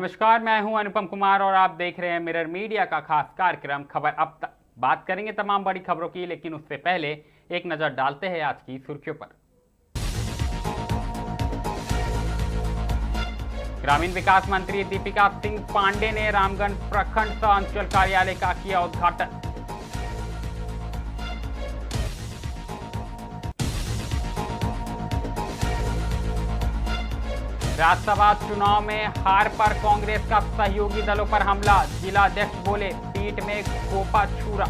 नमस्कार, मैं हूं अनुपम कुमार और आप देख रहे हैं मिरर मीडिया का खास कार्यक्रम खबर अब तक। बात करेंगे तमाम बड़ी खबरों की, लेकिन उससे पहले एक नजर डालते हैं आज की सुर्खियों पर। ग्रामीण विकास मंत्री दीपिका सिंह पांडे ने रामगढ़ प्रखंड सह अंचल कार्यालय का किया उद्घाटन। राज्यसभा चुनाव में हार पर कांग्रेस का सहयोगी दलों पर हमला, जिला अध्यक्ष बोले पीठ में गोपा छुरा।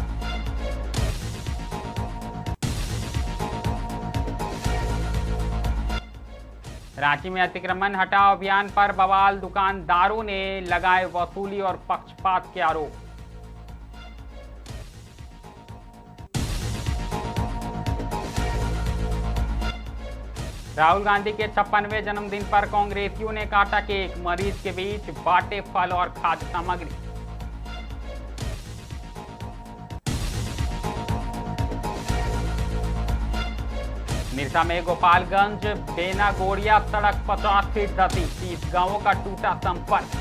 रांची में अतिक्रमण हटाओ अभियान पर बवाल, दुकानदारों ने लगाए वसूली और पक्षपात के आरोप। राहुल गांधी के 56वें जन्मदिन पर कांग्रेसियों ने काटा केक, मरीज के बीच बांटे फल और खाद्य सामग्री। निरसा में गोपालगंज बेना गोड़िया सड़क 50 फीट धंसी, 30 गांवों का टूटा संपर्क।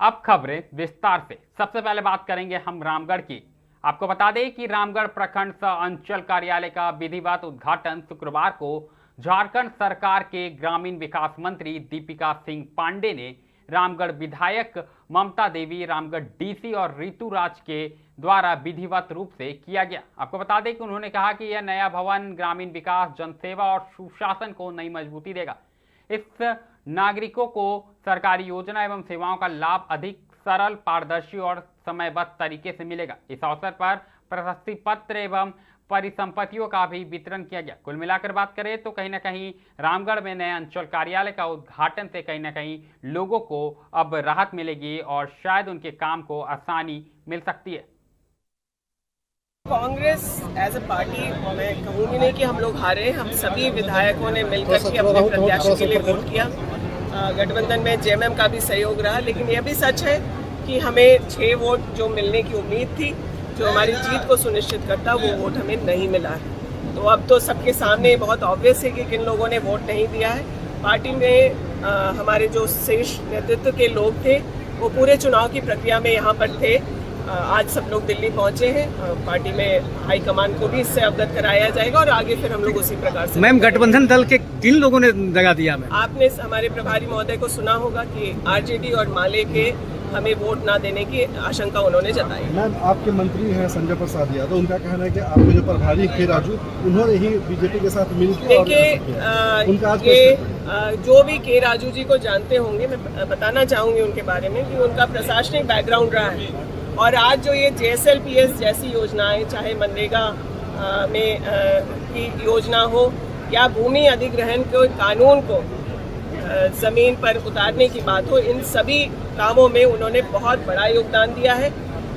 अब खबरें विस्तार से। सबसे पहले बात करेंगे हम रामगढ़ की। आपको बता दें कि रामगढ़ प्रखंड सह अंचल कार्यालय का विधिवत उद्घाटन शुक्रवार को झारखंड सरकार के ग्रामीण विकास मंत्री दीपिका सिंह पांडे ने रामगढ़ विधायक ममता देवी, रामगढ़ डीसी और ऋतु राज के द्वारा विधिवत रूप से किया गया। आपको बता दें कि उन्होंने कहा कि यह नया भवन ग्रामीण विकास, जनसेवा और सुशासन को नई मजबूती देगा। इस नागरिकों को सरकारी योजना एवं सेवाओं का लाभ अधिक सरल, पारदर्शी और समयबद्ध तरीके से मिलेगा। इस अवसर पर प्रशस्ति पत्र एवं परिसंपत्तियों का भी वितरण किया गया। कुल मिलाकर बात करें तो कहीं ना कहीं रामगढ़ में नए अंचल कार्यालय का उद्घाटन से कहीं ना कहीं लोगों को अब राहत मिलेगी और शायद उनके काम को आसानी मिल सकती है। कांग्रेस एज अ पार्टी, मैं कहूँगी नहीं कि हम लोग हारे, हम सभी विधायकों ने मिलकर के अपने प्रत्याशी के लिए वोट किया। गठबंधन में जेएमएम का भी सहयोग रहा, लेकिन यह भी सच है कि हमें 6 वोट जो मिलने की उम्मीद थी, जो हमारी जीत को सुनिश्चित करता, वो वोट हमें नहीं मिला है। तो अब तो सबके सामने बहुत ऑब्वियस है कि किन लोगों ने वोट नहीं दिया है। पार्टी में हमारे जो शीर्ष नेतृत्व के लोग थे वो पूरे चुनाव की प्रक्रिया में यहाँ पर थे। आज सब लोग दिल्ली पहुंचे हैं। पार्टी में हाईकमान को भी इससे अवगत कराया जाएगा और आगे फिर हम लोग उसी प्रकार से। मैम, गठबंधन दल के किन लोगों ने दगा दिया? आपने हमारे प्रभारी महोदय को सुना होगा कि आरजेडी और माले के हमें वोट ना देने की आशंका उन्होंने जताई। मैम, आपके मंत्री हैं संजय प्रसाद यादव, उनका कहना है कि आपके जो प्रभारी के राजू, उन्होंने ही बीजेपी के साथ मिलकर देखिए, जो भी के राजू जी को जानते होंगे, मैं बताना चाहूंगी उनके बारे में कि उनका प्रशासनिक बैकग्राउंड रहा है। और आज जो ये JSLPS जैसी योजनाएं, चाहे मनरेगा में की योजना हो या भूमि अधिग्रहण के कानून को जमीन पर उतारने की बात हो, इन सभी कामों में उन्होंने बहुत बड़ा योगदान दिया है।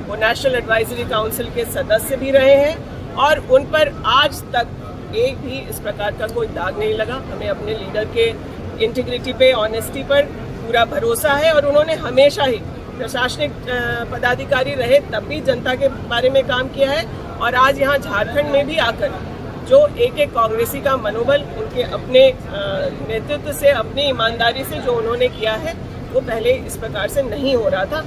वो नेशनल एडवाइजरी काउंसिल के सदस्य भी रहे हैं और उन पर आज तक एक भी इस प्रकार का कोई दाग नहीं लगा। हमें अपने लीडर के इंटीग्रिटी पे, ऑनेस्टी पर पूरा भरोसा है और उन्होंने हमेशा ही प्रशासनिक पदाधिकारी रहे तब भी जनता के बारे में काम किया है। और आज यहाँ झारखंड में भी आकर जो एक कांग्रेसी का मनोबल उनके अपने नेतृत्व से, अपनी ईमानदारी से जो उन्होंने किया है, वो पहले इस प्रकार से नहीं हो रहा था।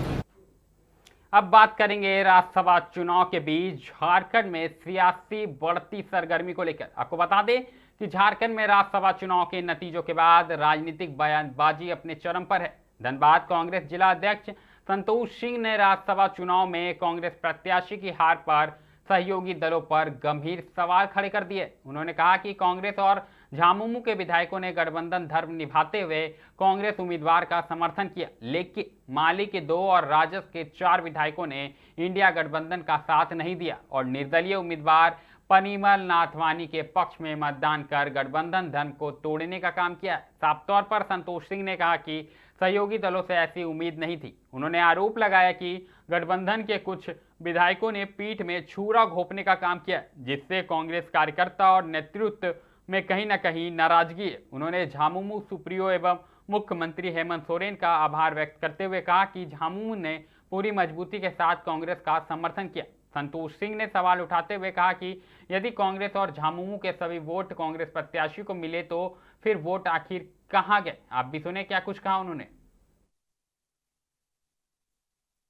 अब बात करेंगे राज्यसभा चुनाव के बीच झारखंड में सियासी बढ़ती सरगर्मी को लेकर। आपको बता दें कि झारखंड में राज्यसभा चुनाव के नतीजों के बाद राजनीतिक बयानबाजी अपने चरम पर है। धनबाद कांग्रेस जिला अध्यक्ष संतोष सिंह ने राज्यसभा चुनाव में कांग्रेस प्रत्याशी की हार पर सहयोगी दलों पर गंभीर सवाल खड़े कर दिए। उन्होंने कहा कि कांग्रेस और झामुमो के विधायकों ने गठबंधन धर्म निभाते हुए कांग्रेस उम्मीदवार का समर्थन किया, लेकिन माले के 2 और राजद के 4 विधायकों ने इंडिया गठबंधन का साथ नहीं दिया और निर्दलीय उम्मीदवार पनिमल नाथवानी के पक्ष में मतदान कर गठबंधन धर्म को तोड़ने का काम किया। साफ तौर पर संतोष सिंह ने कहा कि सहयोगी दलों से ऐसी उम्मीद नहीं थी। उन्होंने आरोप लगाया कि गठबंधन के कुछ विधायकों ने पीठ में छुरा घोंपने का काम किया, जिससे कांग्रेस कार्यकर्ता और नेतृत्व में कहीं न कहीं नाराजगी है। उन्होंने झामुमो सुप्रीयो एवं मुख्यमंत्री हेमंत सोरेन का आभार व्यक्त करते हुए कहा कि झामुमो ने पूरी मजबूती के साथ कांग्रेस का समर्थन किया। संतोष सिंह ने सवाल उठाते हुए कहा कि यदि कांग्रेस और झामुमो के सभी वोट कांग्रेस प्रत्याशी को मिले तो फिर वोट आखिर कहां गए। आप भी सुने क्या कुछ कहा उन्होंने।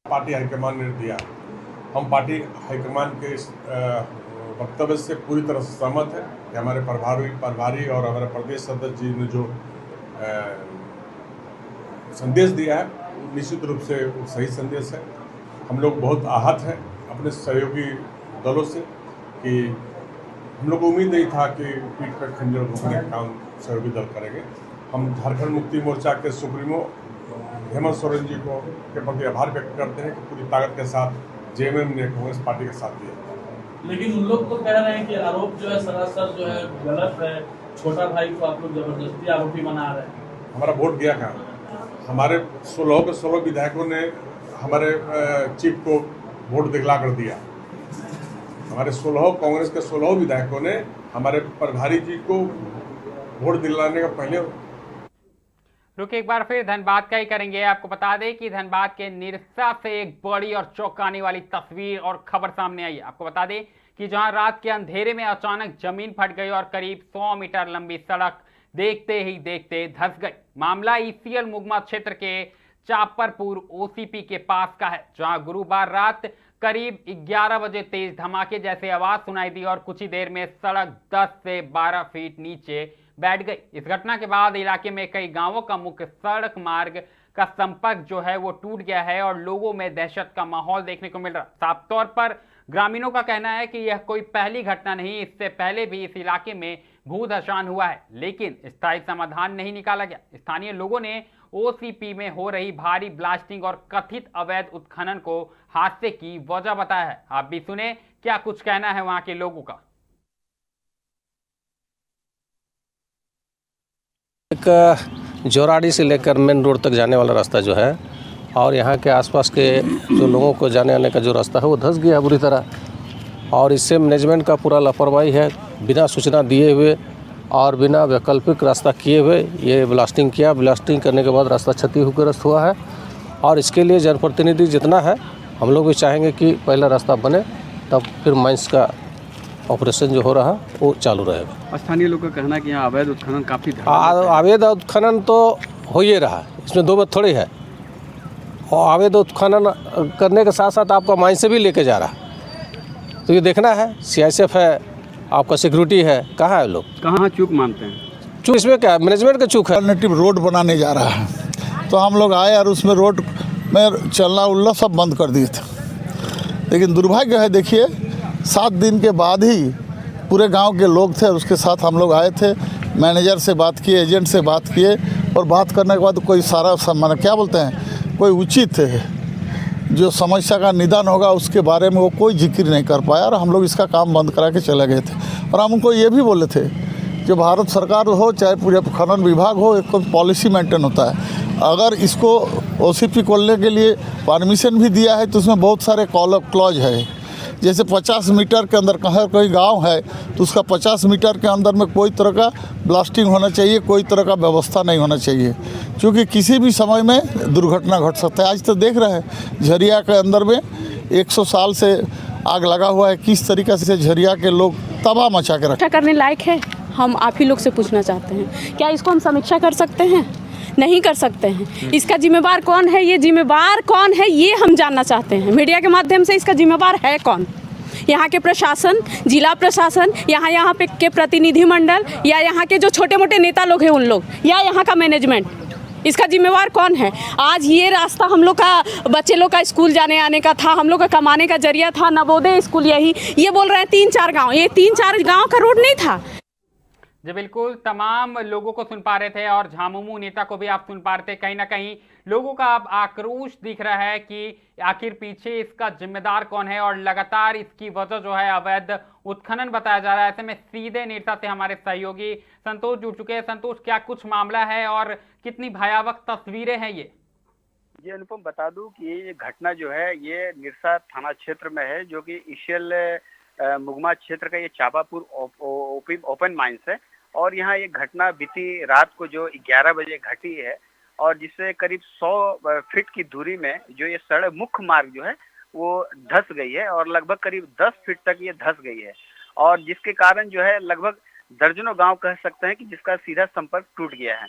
पार्टी हाईकमान ने दिया, हम पार्टी हाईकमान के इस वक्तव्य से पूरी तरह से सहमत है कि हमारे प्रभारी और हमारे प्रदेश सदस्य जी ने जो संदेश दिया है निश्चित रूप से वो सही संदेश है। हम लोग बहुत आहत हैं अपने सहयोगी दलों से कि हम लोग को उम्मीद नहीं था कि पीठ पर खंजर भोंकने का काम सहयोगी दल करेंगे। हम झारखंड मुक्ति मोर्चा के सुप्रीमो हेमंत सोरेन जी को के प्रति आभार व्यक्त करते हैं कि पूरी ताकत के साथ जेएमएम ने कांग्रेस पार्टी का साथ दिया। लेकिन उन लोग तो कह रहे हैं कि आरोप जो है सरासर जो है गलत है, छोटा भाई को आप लोग जबरदस्ती आरोपी बना रहे हैं। हमारा वोट गया कहाँ? हमारे 16 के 16 विधायकों ने हमारे चीफ को वोट दिखला कर दिया। हमारे 16 कांग्रेस के 16 विधायकों ने हमारे प्रभारी जी को वोट दिलाने का पहले रुक एक बार फिर धनबाद का ही करेंगे। आपको बता दें कि धनबाद के निरसा से एक बड़ी और चौंकाने वाली तस्वीर और खबर सामने आई है। आपको बता दें कि जहां रात के अंधेरे में अचानक जमीन फट गई और करीब 100 मीटर लंबी सड़क देखते ही देखते धंस गई। मामला ईसीएल मुगमा क्षेत्र के चापरपुर ओसीपी के पास का है, जहां गुरुवार रात करीब 11 बजे तेज धमाके जैसे आवाज सुनाई दी और कुछ ही देर में सड़क 10 से 12 फीट नीचे बैठ गई। इस घटना के बाद इलाके में कई गांवों का मुख्य सड़क मार्ग का संपर्क जो है वो टूट गया है और लोगों में दहशत का माहौल देखने को मिल रहा। साफ तौर पर ग्रामीणों का कहना है कि यह कोई पहली घटना नहीं, इससे पहले भी इस इलाके में भूधसान हुआ है, लेकिन स्थायी समाधान नहीं निकाला गया। स्थानीय लोगों ने ओसीपी में हो रही भारी ब्लास्टिंग और कथित अवैध उत्खनन को हादसे की वजह बताया है। आप भी सुने क्या कुछ कहना है वहां के लोगों का। एक जोराड़ी से लेकर मेन रोड तक जाने वाला रास्ता जो है और यहाँ के आसपास के जो लोगों को जाने आने का जो रास्ता है वो धंस गया बुरी तरह और इससे मैनेजमेंट का पूरा लापरवाही है। बिना सूचना दिए हुए और बिना वैकल्पिक रास्ता किए हुए ये ब्लास्टिंग किया। ब्लास्टिंग करने के बाद रास्ता क्षतिग्रस्त हुआ है और इसके लिए जनप्रतिनिधि जितना है हम लोग भी चाहेंगे कि पहला रास्ता बने तब फिर माइंस का ऑपरेशन जो हो रहा वो चालू रहेगा। स्थानीय लोग का कहना है कि यहाँ अवैध उत्खनन काफ़ी अवैध उत्खनन तो हो ही रहा, इसमें दो बात थोड़ी है। और अवैध उत्खनन करने के साथ साथ आपका माइंस से भी लेके जा रहा है, तो ये देखना है। सीआईएसएफ है, आपका सिक्योरिटी है, कहाँ है लोग, कहाँ चूक मानते हैं? चूक इसमें क्या, मैनेजमेंट का चूक है। अल्टरनेटिव रोड बनाने जा रहा है तो हम लोग आए और उसमें रोड में चलना उल्ला सब बंद कर दिए थे। लेकिन दुर्भाग्य है, देखिए 7 दिन के बाद ही पूरे गांव के लोग थे और उसके साथ हम लोग आए थे। मैनेजर से बात किए, एजेंट से बात किए और बात करने के बाद कोई सारा माना क्या बोलते हैं, कोई उचित जो समस्या का निदान होगा उसके बारे में वो कोई जिक्र नहीं कर पाया और हम लोग इसका काम बंद करा के चले गए थे। और हम उनको ये भी बोले थे कि भारत सरकार हो चाहे पूरे खनन विभाग हो, एक पॉलिसी मेंटेन होता है। अगर इसको ओसीपी खोलने के लिए परमिशन भी दिया है तो उसमें बहुत सारे क्लॉज है। जैसे 50 मीटर के अंदर कहीं कोई गांव है तो उसका 50 मीटर के अंदर में कोई तरह का ब्लास्टिंग होना चाहिए, कोई तरह का व्यवस्था नहीं होना चाहिए, क्योंकि किसी भी समय में दुर्घटना घट सकता है। आज तो देख रहे हैं झरिया के अंदर में 100 साल से आग लगा हुआ है, किस तरीके से झरिया के लोग तबाह मचा के रखा करने लायक है। हम आप ही लोग से पूछना चाहते हैं, क्या इसको हम समीक्षा कर सकते हैं? नहीं कर सकते हैं। इसका जिम्मेवार कौन है, ये जिम्मेवार कौन है ये हम जानना चाहते हैं। मीडिया के माध्यम से इसका जिम्मेवार है कौन? यहाँ के प्रशासन, जिला प्रशासन, यहाँ पे के प्रतिनिधि मंडल या यहाँ के जो छोटे मोटे नेता लोग हैं उन लोग, या यहाँ का मैनेजमेंट, इसका जिम्मेवार कौन है? आज ये रास्ता हम लोग का बच्चे लोग का स्कूल जाने आने का था, हम लोग का कमाने का जरिया था, नवोदय स्कूल यही, ये बोल रहे हैं 3-4 गाँव, ये 3-4 गाँव का रोड नहीं था। जी बिल्कुल, तमाम लोगों को सुन पा रहे थे और झामुमो नेता को भी आप सुन पा रहे थे। कहीं ना कहीं लोगों का अब आक्रोश दिख रहा है कि आखिर पीछे इसका जिम्मेदार कौन है और लगातार इसकी वजह जो है अवैध उत्खनन बताया जा रहा है। ऐसे में सीधे नेता से हमारे सहयोगी संतोष जुड़ चुके हैं। संतोष, क्या कुछ मामला है और कितनी भयावह तस्वीरें हैं ये? जी अनुपम, बता दूं कि ये घटना जो है ये निरसा थाना क्षेत्र में है, जो कि ईसीएल मुगमा क्षेत्र का ये चापापुर ओपन माइंस है। और यहाँ ये घटना बीती रात को जो 11 बजे घटी है और जिससे करीब 100 फीट की दूरी में जो ये सड़क मुख्य मार्ग जो है वो धंस गई है और लगभग करीब 10 फीट तक ये धंस गई है, और जिसके कारण जो है लगभग दर्जनों गांव कह सकते हैं कि जिसका सीधा संपर्क टूट गया है।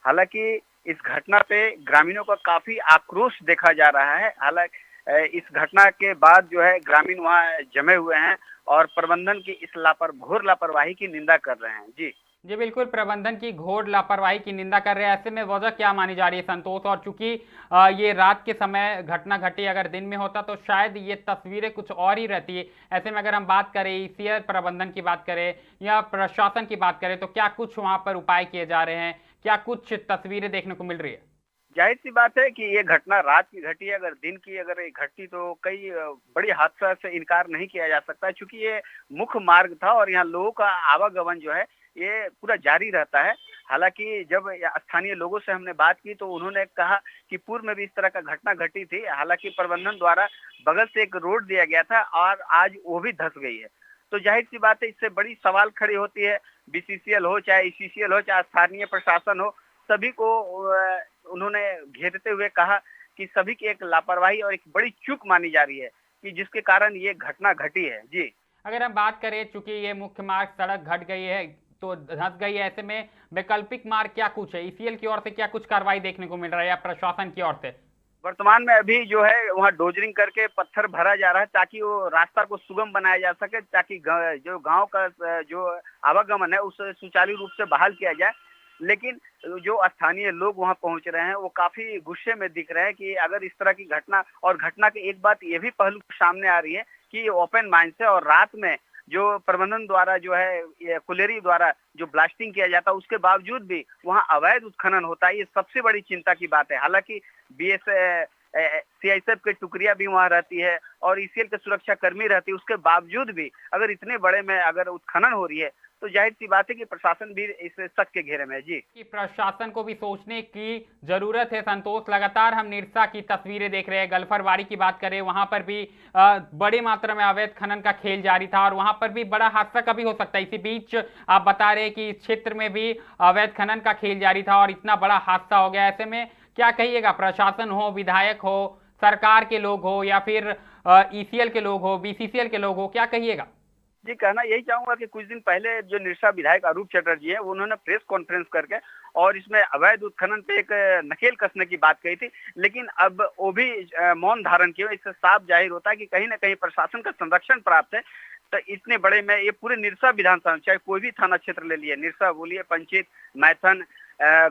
हालांकि इस घटना पे ग्रामीणों का काफी आक्रोश देखा जा रहा है। हालांकि इस घटना के बाद जो है ग्रामीण वहां जमे हुए हैं और प्रबंधन की इस घोर लापरवाही की निंदा कर रहे हैं। जी बिल्कुल, प्रबंधन की घोर लापरवाही की निंदा कर रहे हैं। ऐसे में वजह क्या मानी जा रही है संतोष? और चूंकि ये रात के समय घटना घटी, अगर दिन में होता तो शायद ये तस्वीरें कुछ और ही रहती है। ऐसे में अगर हम बात करें ईसीएल प्रबंधन की बात करें या प्रशासन की बात करें, तो क्या कुछ वहां पर उपाय किए जा रहे हैं? क्या कुछ तस्वीरें देखने को मिल रही है? जाहिर सी बात है कि ये घटना रात की घटी है, अगर दिन की अगर ये घटती तो कई बड़ी हादसा से इनकार नहीं किया जा सकता, क्योंकि ये मुख्य मार्ग था और यहाँ लोगों का आवागमन जो है ये पूरा जारी रहता है। हालांकि जब स्थानीय लोगों से हमने बात की तो उन्होंने कहा कि पूर्व में भी इस तरह का घटना घटी थी, हालांकि प्रबंधन द्वारा बगल से एक रोड दिया गया था और आज वो भी धंस गई है। तो जाहिर सी बात है इससे बड़ी सवाल खड़ी होती है। बीसीसीएल हो चाहे ईसीसीएल हो चाहे स्थानीय प्रशासन हो, सभी को उन्होंने घेरते हुए कहा कि सभी की एक लापरवाही और एक बड़ी चूक मानी जा रही है कि जिसके कारण ये घटना घटी है। जी अगर हम बात करें, चूंकि ये मुख्य मार्ग सड़क घट गई है तो धंस गई है, ऐसे में वैकल्पिक मार्ग क्या कुछ है? ईसीएल की ओर से क्या कुछ कार्रवाई देखने को मिल रहा है या प्रशासन की ओर से? वर्तमान में अभी जो है वहाँ डोजरिंग करके पत्थर भरा जा रहा है ताकि वो रास्ता को सुगम बनाया जा सके, ताकि जो गांव का जो आवागमन है उसे सुचारू रूप से बहाल किया जाए। लेकिन जो स्थानीय लोग वहां पहुंच रहे हैं वो काफी गुस्से में दिख रहे हैं कि अगर इस तरह की घटना की एक बात ये भी पहलू सामने आ रही है कि ये ओपन माइंस है और रात में जो प्रबंधन द्वारा जो है कुलेरी द्वारा जो ब्लास्टिंग किया जाता है उसके बावजूद भी वहां अवैध उत्खनन होता है। ये सबसे बड़ी चिंता की बात है। हालांकि सीआईएसएफ की टुकड़ियां भी वहां रहती है और ईसीएल के सुरक्षा कर्मी रहती है, उसके बावजूद भी अगर इतने बड़े में अगर उत्खनन हो रही है तो जाहिर सी बात है कि प्रशासन भी इस शक के घेरे में है। जी कि प्रशासन को भी सोचने की जरूरत है संतोष। लगातार हम निरसा की तस्वीरें देख रहे हैं। गल्फरवाड़ी की बात करें, वहां पर भी बड़ी मात्रा में अवैध खनन का खेल जारी था और वहां पर भी बड़ा हादसा कभी हो सकता है। इसी बीच आप बता रहे कि इस क्षेत्र में भी अवैध खनन का खेल जारी था और इतना बड़ा हादसा हो गया। ऐसे में क्या कहिएगा? प्रशासन हो, विधायक हो, सरकार के लोग हो या फिर ईसीएल के लोग हो, बीसीसीएल के लोग हो, क्या कहिएगा? जी कहना यही चाहूंगा कि कुछ दिन पहले जो निरसा विधायक अरूप चटर्जी है उन्होंने प्रेस कॉन्फ्रेंस करके और इसमें अवैध उत्खनन पे एक नकेल कसने की बात कही थी, लेकिन अब वो भी मौन धारण किए। इससे साफ जाहिर होता है कि कहीं ना कहीं प्रशासन का संरक्षण प्राप्त है। तो इतने बड़े में ये पूरे निरसा विधानसभा चाहे कोई भी थाना क्षेत्र ले लिए, निरसा बोलिए, पंचायत, मैथन,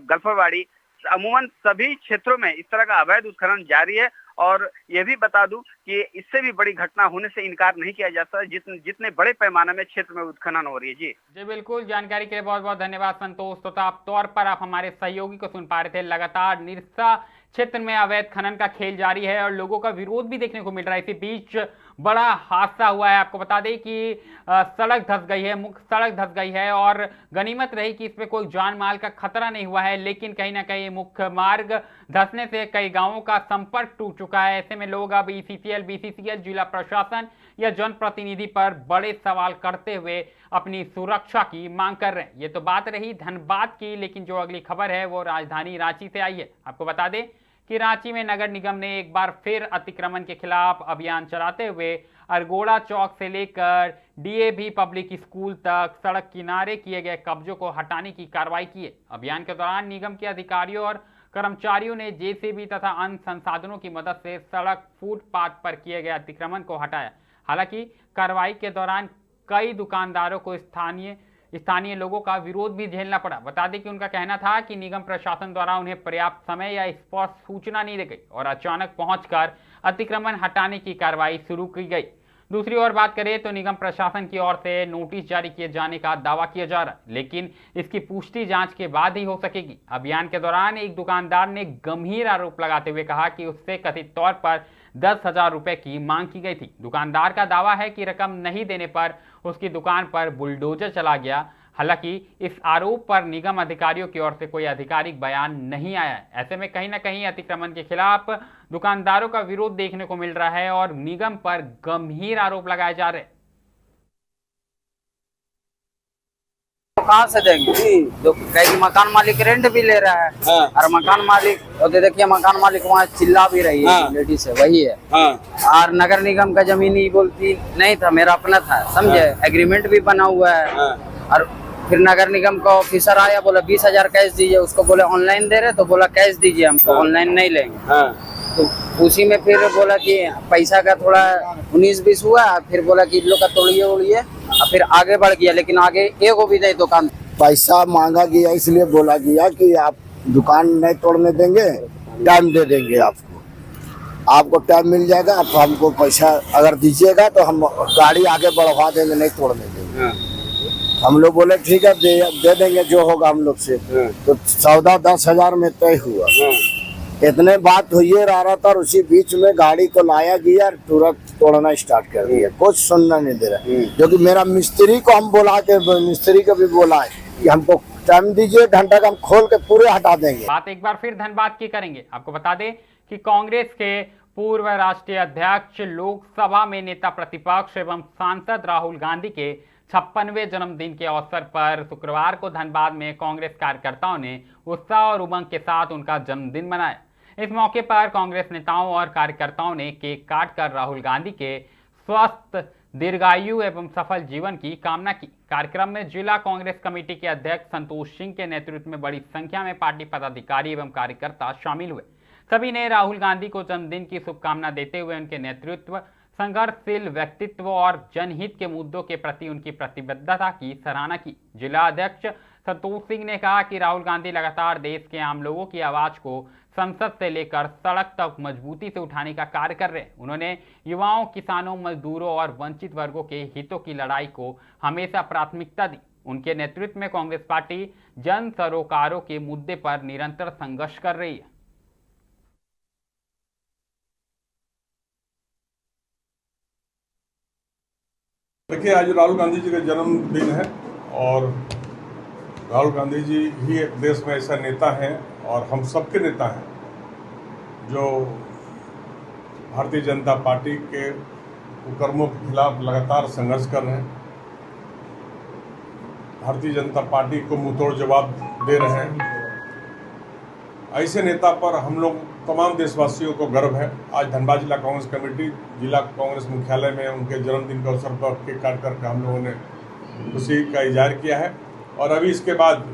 गल्फरवाड़ी, अमूमन सभी क्षेत्रों में इस तरह का अवैध उत्खनन जारी है। और ये भी बता दूं कि इससे भी बड़ी घटना होने से इनकार नहीं किया जा सकता जितने बड़े पैमाने में क्षेत्र में उत्खनन हो रही है। जी बिल्कुल, जानकारी के लिए बहुत बहुत धन्यवाद संतोष। तो आप तौर पर आप हमारे सहयोगी को सुन पा रहे थे। लगातार निरसा क्षेत्र में अवैध खनन का खेल जारी है और लोगों का विरोध भी देखने को मिल रहा है। इसी बीच बड़ा हादसा हुआ है। आपको बता दें कि सड़क धंस गई है, मुख्य सड़क धंस गई है और गनीमत रही कि इसमें कोई जान माल का खतरा नहीं हुआ है, लेकिन कहीं ना कहीं मुख्य मार्ग धंसने से कई गांवों का संपर्क टूट चुका है। ऐसे में लोग अब ईसीसीएल, बीसीसीएल, जिला प्रशासन या जनप्रतिनिधि पर बड़े सवाल करते हुए अपनी सुरक्षा की मांग कर रहे हैं। ये तो बात रही धनबाद की, लेकिन जो अगली खबर है वो राजधानी रांची से आई है। आपको बता दें कि रांची में नगर निगम ने एक बार फिर अतिक्रमण के खिलाफ अभियान चलाते हुए अरगोड़ा चौक से लेकर डीएवी पब्लिक स्कूल तक सड़क किनारे किए गए कब्जों को हटाने की कार्रवाई की है। अभियान के दौरान निगम के अधिकारियों और कर्मचारियों ने जेसीबी तथा अन्य संसाधनों की मदद से सड़क फुटपाथ पर किए गए अतिक्रमण को हटाया। हालांकि कार्रवाई के दौरान कई दुकानदारों को स्थानीय लोगों का विरोध भी झेलना पड़ा। बता दें कि उनका कहना था कि निगम प्रशासन द्वारा उन्हें पर्याप्त समय या स्पष्ट सूचना नहीं दी गई और अचानक पहुंचकर अतिक्रमण हटाने की कार्रवाई शुरू की गई। दूसरी ओर बात करें तो निगम प्रशासन की ओर से नोटिस जारी किए जाने का दावा किया जा रहा है, लेकिन इसकी पुष्टि जांच के बाद ही हो सकेगी। अभियान के दौरान एक दुकानदार ने गंभीर आरोप लगाते हुए कहा कि उससे कथित तौर पर 10,000 रुपए की मांग की गई थी। दुकानदार का दावा है कि रकम नहीं देने पर उसकी दुकान पर बुलडोजर चला गया। हालांकि इस आरोप पर निगम अधिकारियों की ओर से कोई आधिकारिक बयान नहीं आया है। ऐसे में कहीं ना कहीं अतिक्रमण के खिलाफ दुकानदारों का विरोध देखने को मिल रहा है और निगम पर गंभीर आरोप लगाए जा रहे हैं। कहाँ से देंगे जो कहीं मकान मालिक रेंट भी ले रहा है और मकान मालिक और देखिए मकान मालिक वहाँ चिल्ला भी रही है लेडीज है वही है और नगर निगम का जमीन ही बोलती नहीं था मेरा अपना था समझे एग्रीमेंट भी बना हुआ है और फिर नगर निगम का ऑफिसर आया बोला 20,000 कैश दीजिए उसको बोले ऑनलाइन दे रहे तो बोला कैश दीजिए हमको ऑनलाइन नहीं लेंगे तो उसी में फिर बोला कि पैसा का थोड़ा 19-20 हुआ फिर बोला कि इन लोग का तोड़िए उड़िए और फिर आगे बढ़ गया लेकिन आगे एगो भी नहीं दुकान पैसा मांगा गया इसलिए बोला गया कि आप दुकान नहीं तोड़ने देंगे टाइम दे देंगे आपको टाइम मिल जाएगा आप हमको पैसा अगर दीजिएगा तो हम गाड़ी आगे बढ़वा देंगे नहीं तोड़ने देंगे हम लोग बोले ठीक है दे देंगे जो होगा हम लोग से तो सौदा 10,000 में तय हुआ इतने बात हुई रहा था और उसी बीच में गाड़ी को लाया गया तुरंत तोड़ना स्टार्ट कर दिया कुछ सुनना नहीं दे रहा जो कि मेरा मिस्त्री को हम बोला के मिस्त्री को भी बोला है कि हमको टाइम दीजिए घंटा का हम खोल के पूरे हटा देंगे। बात एक बार फिर धनबाद की करेंगे। आपको बता दें कि कांग्रेस के पूर्व राष्ट्रीय अध्यक्ष लोकसभा में नेता प्रतिपक्ष एवं सांसद राहुल गांधी के 56वें जन्मदिन के अवसर पर शुक्रवार को धनबाद में कांग्रेस कार्यकर्ताओं ने उत्साह और उमंग के साथ उनका जन्मदिन मनाया। इस मौके पर कांग्रेस नेताओं और कार्यकर्ताओं ने केक काटकर राहुल गांधी के स्वस्थ दीर्घायु एवं सफल जीवन की कामना की। कार्यक्रम में जिला कांग्रेस कमेटी के अध्यक्ष संतोष सिंह के नेतृत्व में बड़ी संख्या में पार्टी पदाधिकारी एवं कार्यकर्ता शामिल हुए। सभी ने राहुल गांधी को जन्मदिन की शुभकामना देते हुए उनके नेतृत्व, संघर्षशील व्यक्तित्व और जनहित के मुद्दों के प्रति उनकी प्रतिबद्धता की सराहना की। जिला अध्यक्ष संतोष सिंह ने कहा कि राहुल गांधी लगातार देश के आम लोगों की आवाज को संसद से लेकर सड़क तक मजबूती से उठाने का कार्य कर रहे हैं। उन्होंने युवाओं, किसानों, मजदूरों और वंचित वर्गों के हितों की लड़ाई को हमेशा प्राथमिकता दी। उनके नेतृत्व में कांग्रेस पार्टी जन सरोकारों के मुद्दे पर निरंतर संघर्ष कर रही है। देखिए, आज राहुल गांधी जी का जन्मदिन है और राहुल गांधी जी ही एक देश में ऐसा नेता हैं और हम सबके नेता हैं जो भारतीय जनता पार्टी के कुकर्मों के खिलाफ लगातार संघर्ष कर रहे हैं। भारतीय जनता पार्टी को मुंहतोड़ जवाब दे रहे हैं। ऐसे नेता पर हम लोग तमाम देशवासियों को गर्व है। आज धनबाद जिला कांग्रेस कमेटी जिला कांग्रेस मुख्यालय में उनके जन्मदिन के अवसर पर केक काट करके हम लोगों ने खुशी का इजहार किया है और अभी इसके बाद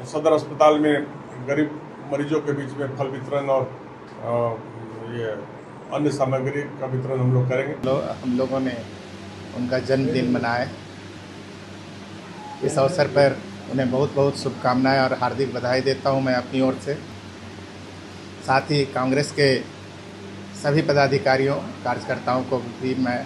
सदर अस्पताल में गरीब मरीजों के बीच में फल वितरण और ये अन्य सामग्री का वितरण हम लोग करेंगे। हम लोगों ने उनका जन्मदिन मनाया। इस अवसर पर उन्हें बहुत बहुत शुभकामनाएं और हार्दिक बधाई देता हूं मैं अपनी ओर से। साथ ही कांग्रेस के सभी पदाधिकारियों कार्यकर्ताओं को भी मैं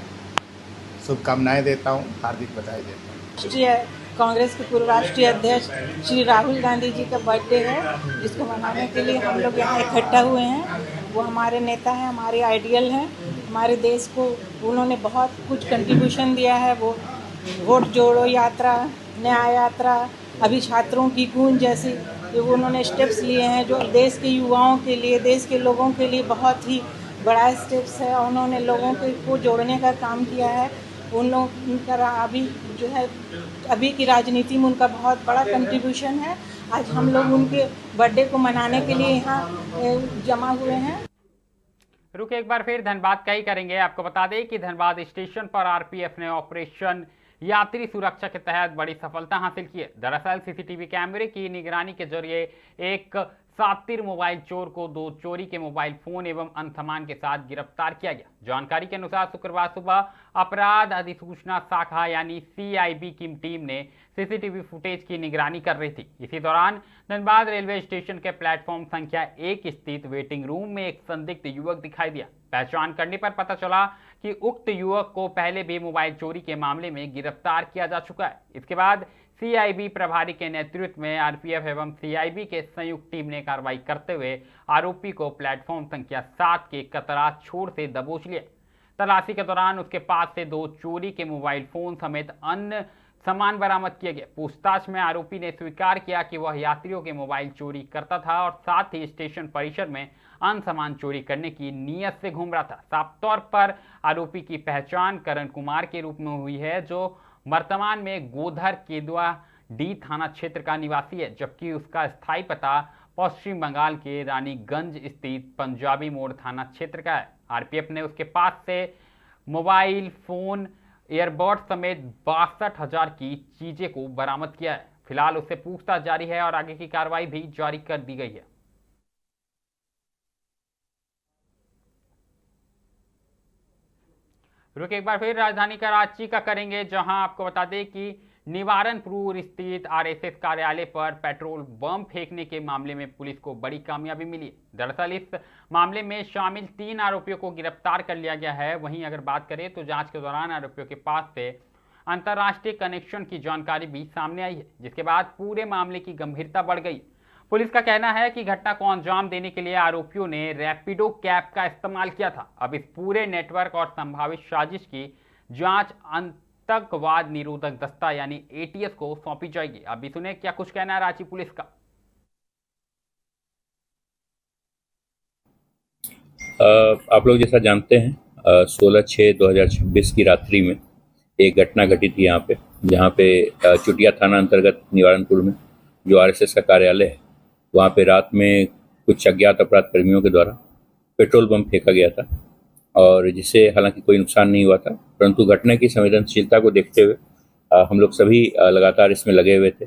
शुभकामनाएं देता हूं, हार्दिक बधाई देता हूं। राष्ट्रीय कांग्रेस के पूर्व राष्ट्रीय अध्यक्ष श्री राहुल गांधी जी का बर्थडे है जिसको मनाने के लिए हम लोग यहाँ इकट्ठा हुए हैं। वो हमारे नेता हैं, हमारे आइडियल हैं। हमारे देश को उन्होंने बहुत कुछ कंट्रीब्यूशन दिया है। वो वोट जोड़ो यात्रा, न्याय यात्रा, अभी छात्रों की गूंज जैसी जो उन्होंने स्टेप्स लिए हैं जो देश के युवाओं के लिए, देश के लोगों के लिए बहुत ही बड़ा स्टेप्स है। उन्होंने लोगों को जोड़ने का काम किया है। उन लोगों का अभी जो है अभी की राजनीति में उनका बहुत बड़ा कंट्रीब्यूशन है। आज हम लोग उनके बर्थडे को मनाने के लिए यहाँ जमा हुए हैं। रुक एक बार फिर धनबाद का ही करेंगे। आपको बता दें कि धनबाद स्टेशन पर आरपीएफ ने ऑपरेशन यात्री सुरक्षा के तहत बड़ी सफलता हासिल की है। दरअसल सीसीटीवी कैमरे की निगरानी के जरिए एक सातिर मोबाइल चोर को 2 चोरी के मोबाइल फोन एवं अन्य सामान के साथ गिरफ्तार किया गया। जानकारी के अनुसार शुक्रवार सुबह अपराध अधिसूचना शाखा यानी सीआईबी की टीम ने सीसीटीवी फुटेज की निगरानी कर रही थी। इसी दौरान धनबाद रेलवे स्टेशन के प्लेटफॉर्म संख्या 1 स्थित वेटिंग रूम में एक संदिग्ध युवक दिखाई दिया। पहचान करने पर पता चला कि उक्त युवक को पहले भी मोबाइल चोरी के मामले में गिरफ्तार किया जा चुका है। इसके बाद सीआईबी प्रभारी के नेतृत्व में आरपीएफ एवं सीआईबी के संयुक्त टीम ने कार्रवाई करते हुए आरोपी को प्लेटफॉर्म संख्या 7 के कतरा छोर से दबोच लिया। तलाशी के दौरान उसके पास से 2 चोरी के मोबाइल फोन समेत अन्य सामान बरामद किए गए। पूछताछ में आरोपी ने स्वीकार किया कि वह यात्रियों के मोबाइल चोरी करता था और साथ ही स्टेशन परिसर में अन्य सामान चोरी करने की नीयत से घूम रहा था। साफ तौर पर आरोपी की पहचान करण कुमार के रूप में हुई है जो वर्तमान में गोधर केदुआ डी थाना क्षेत्र का निवासी है, जबकि उसका स्थायी पता पश्चिम बंगाल के रानीगंज स्थित पंजाबी मोड़ थाना क्षेत्र का है। आरपीएफ ने उसके पास से मोबाइल फोन, ईयरबड समेत 62,000 की चीजें को बरामद किया है। फिलहाल उससे पूछताछ जारी है और आगे की कार्रवाई भी जारी कर दी गई है। रुक एक बार फिर राजधानी कराची का करेंगे, जहां आपको बता दें कि निवारनपुर स्थित आरएसएस कार्यालय पर पेट्रोल बम फेंकने के मामले में पुलिस को बड़ी कामयाबी मिली है। दरअसल इस मामले में शामिल 3 आरोपियों को गिरफ्तार कर लिया गया है। वहीं अगर बात करें तो जांच के दौरान आरोपियों के पास से अंतर्राष्ट्रीय कनेक्शन की जानकारी भी सामने आई है, जिसके बाद पूरे मामले की गंभीरता बढ़ गई। पुलिस का कहना है कि घटना को अंजाम देने के लिए आरोपियों ने रैपिडो कैब का इस्तेमाल किया था। अब इस पूरे नेटवर्क और संभावित साजिश की जांच आतंकवाद निरोधक दस्ता यानी एटीएस को सौंपी जाएगी। अभी सुने क्या कुछ कहना है रांची पुलिस का। आप लोग जैसा जानते हैं 16/6/2026 की रात्रि में एक घटना घटी थी यहाँ पे, जहाँ पे चुटिया थाना अंतर्गत निवारनपुर में जो आरएसएस का कार्यालय है, वहाँ पे रात में कुछ अज्ञात अपराध कर्मियों के द्वारा पेट्रोल बम फेंका गया था और जिससे हालांकि कोई नुकसान नहीं हुआ था, परंतु घटना की संवेदनशीलता को देखते हुए हम लोग सभी लगातार इसमें लगे हुए थे।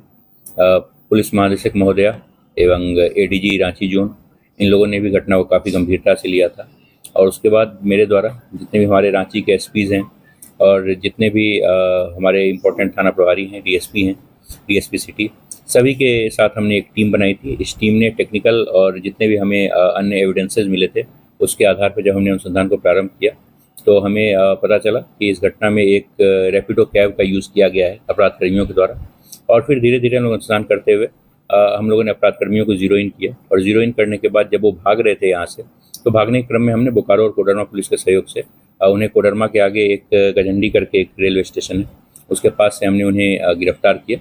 पुलिस महानिदेशक महोदया एवं एडीजी रांची जोन, इन लोगों ने भी घटना को काफ़ी गंभीरता से लिया था और उसके बाद मेरे द्वारा जितने भी हमारे रांची के एसपीज़ हैं और जितने भी हमारे इम्पोर्टेंट थाना प्रभारी हैं, डीएसपी हैं, डीएसपी सिटी, सभी के साथ हमने एक टीम बनाई थी। इस टीम ने टेक्निकल और जितने भी हमें अन्य एविडेंसेस मिले थे, उसके आधार पर जब हमने अनुसंधान को प्रारंभ किया तो हमें पता चला कि इस घटना में एक रैपिडो कैब का यूज़ किया गया है अपराध कर्मियों के द्वारा। और फिर धीरे धीरे हम लोग अनुसंधान करते हुए हम लोगों ने अपराध कर्मियों को जीरो इन किया और जीरो इन करने के बाद जब वो भाग रहे थे यहाँ से, तो भागने के क्रम में हमने बोकारो और कोडरमा पुलिस के सहयोग से उन्हें कोडरमा के आगे एक गजंडी करके एक रेलवे स्टेशन है, उसके पास से हमने उन्हें गिरफ्तार किया।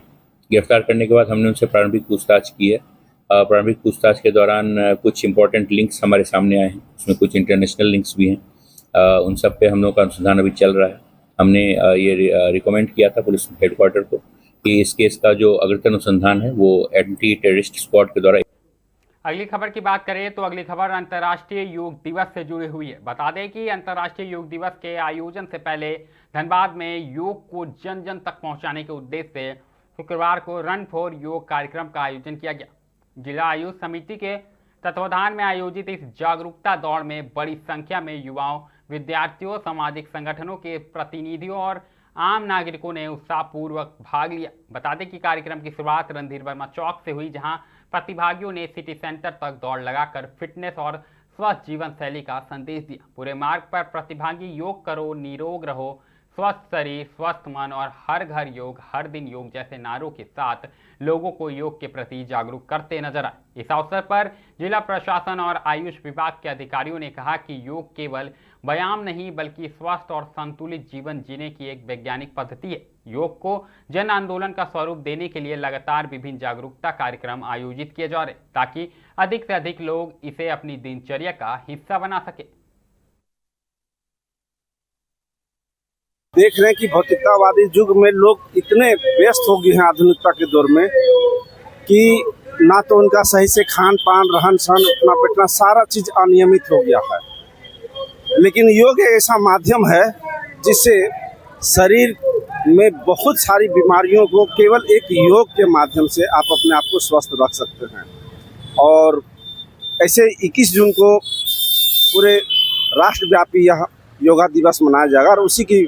गिरफ्तार करने के बाद हमने उनसे प्रारंभिक पूछताछ की है। प्रारंभिक पूछताछ के दौरान कुछ इंपॉर्टेंट लिंक्स हमारे सामने आए हैं, उसमें कुछ इंटरनेशनल लिंक्स भी हैं। उन सब पे हम लोग का अनुसंधान अभी चल रहा है। हमने ये रिकमेंड किया था पुलिस हेडक्वार्टर को कि इस केस का जो अग्रतर अनुसंधान है वो एंटी टेररिस्ट स्क्वाड के द्वारा। अगली खबर की बात करें तो अगली खबर अंतर्राष्ट्रीय योग दिवस से जुड़ी हुई है। बता दें कि अंतर्राष्ट्रीय योग दिवस के आयोजन से पहले धनबाद में योग को जन जन तक पहुंचाने के उद्देश्य से शुक्रवार को रन फॉर योग कार्यक्रम का आयोजन किया गया। जिला आयुष समिति के तत्वाधान में आयोजित इस जागरूकता दौड़ में बड़ी संख्या में युवाओं, विद्यार्थियों, सामाजिक संगठनों के प्रतिनिधियों और आम नागरिकों ने उत्साहपूर्वक भाग लिया। बता दें कि कार्यक्रम की शुरुआत रणधीर वर्मा चौक से हुई, जहां प्रतिभागियों ने सिटी सेंटर तक दौड़ लगाकर फिटनेस और स्वस्थ जीवन शैली का संदेश दिया। पूरे मार्ग पर प्रतिभागी योग करो, निरोग रहो, स्वस्थ शरीर, स्वस्थ मन और हर घर योग, हर दिन योग जैसे नारों के साथ लोगों को योग के प्रति जागरूक करते नजर आए। इस अवसर पर जिला प्रशासन और आयुष विभाग के अधिकारियों ने कहा कि योग केवल व्यायाम नहीं बल्कि स्वस्थ और संतुलित जीवन जीने की एक वैज्ञानिक पद्धति है। योग को जन आंदोलन का स्वरूप देने के लिए लगातार विभिन्न जागरूकता कार्यक्रम आयोजित किए जा रहे ताकि अधिक से अधिक लोग इसे अपनी दिनचर्या का हिस्सा बना सके। देख रहे हैं कि भौतिकतावादी युग में लोग इतने व्यस्त हो गए हैं आधुनिकता के दौर में कि ना तो उनका सही से खान पान, रहन सहन, उठना बैठना सारा चीज अनियमित हो गया है। लेकिन योग एक ऐसा माध्यम है जिससे शरीर में बहुत सारी बीमारियों को केवल एक योग के माध्यम से आप अपने आप को स्वस्थ रख सकते हैं। और ऐसे 21 जून को पूरे राष्ट्रव्यापी यह योगा दिवस मनाया जाएगा और उसी की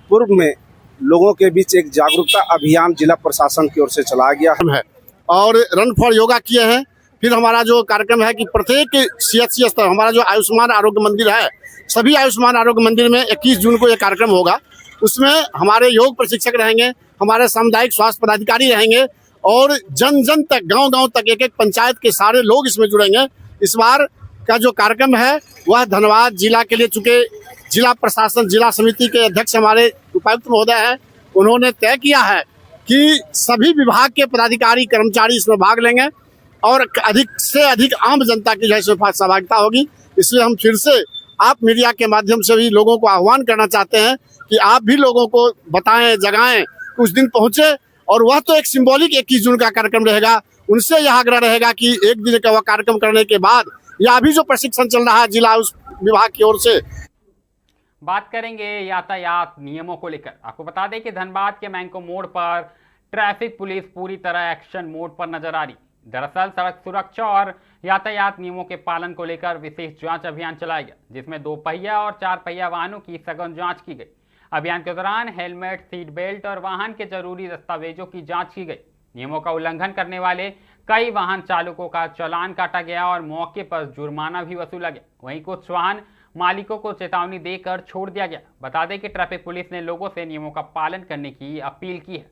पूर्व में लोगों के बीच एक जागरूकता अभियान जिला प्रशासन की ओर से चलाया गया है और रन फॉर योगा किए हैं। फिर हमारा जो कार्यक्रम है कि प्रत्येक सीएचसी स्तर हमारा जो आयुष्मान आरोग्य मंदिर है, सभी आयुष्मान आरोग्य मंदिर में 21 जून को ये कार्यक्रम होगा। उसमें हमारे योग प्रशिक्षक रहेंगे, हमारे सामुदायिक स्वास्थ्य पदाधिकारी रहेंगे और जन जन तक, गांव गांव तक, एक एक पंचायत के सारे लोग इसमें जुड़ेंगे। इस बार का जो कार्यक्रम है वह धनबाद जिला के लिए, चूँकि जिला प्रशासन, जिला समिति के अध्यक्ष हमारे उपायुक्त महोदय हैं, उन्होंने तय किया है कि सभी विभाग के पदाधिकारी, कर्मचारी इसमें भाग लेंगे और अधिक से अधिक आम जनता की जैसे सहभागिता होगी। इसलिए हम फिर से आप मीडिया के माध्यम से भी लोगों को आह्वान करना चाहते हैं कि आप भी लोगों को बताएं, जगाएं, उस दिन पहुंचे और वह तो एक सिंबॉलिक 21 जून का कार्यक्रम रहेगा। उनसे यह आग्रह रहेगा कि एक दिन का वह कार्यक्रम करने के बाद या अभी जो प्रशिक्षण चल रहा है जिला विभाग की ओर से। बात करेंगे यातायात नियमों को लेकर। आपको बता दें कि धनबाद के मैंको मोड़ पर ट्रैफिक पुलिस पूरी तरह एक्शन मोड पर नजर आ रही। दरअसल सड़क सुरक्षा और यातायात नियमों के पालन को लेकर विशेष जांच अभियान चलाया गया, जिसमें 2 पहिया और 4 पहिया वाहनों की सघन जांच की गई। अभियान के दौरान हेलमेट, सीट बेल्ट और वाहन के जरूरी दस्तावेजों की जांच की गई। नियमों का उल्लंघन करने वाले कई वाहन चालकों का चालान काटा गया और मौके पर जुर्माना भी वसूला गया। वहीं कुछ वाहन मालिकों को चेतावनी देकर छोड़ दिया गया। बता दें कि ट्रैफिक पुलिस ने लोगों से नियमों का पालन करने की अपील की है।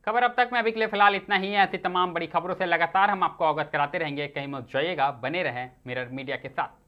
खबर अब तक में अभी के लिए फिलहाल इतना ही है। ऐसी तमाम बड़ी खबरों से लगातार हम आपको अवगत कराते रहेंगे। कहीं मत जाइएगा, बने रहें मिरर मीडिया के साथ।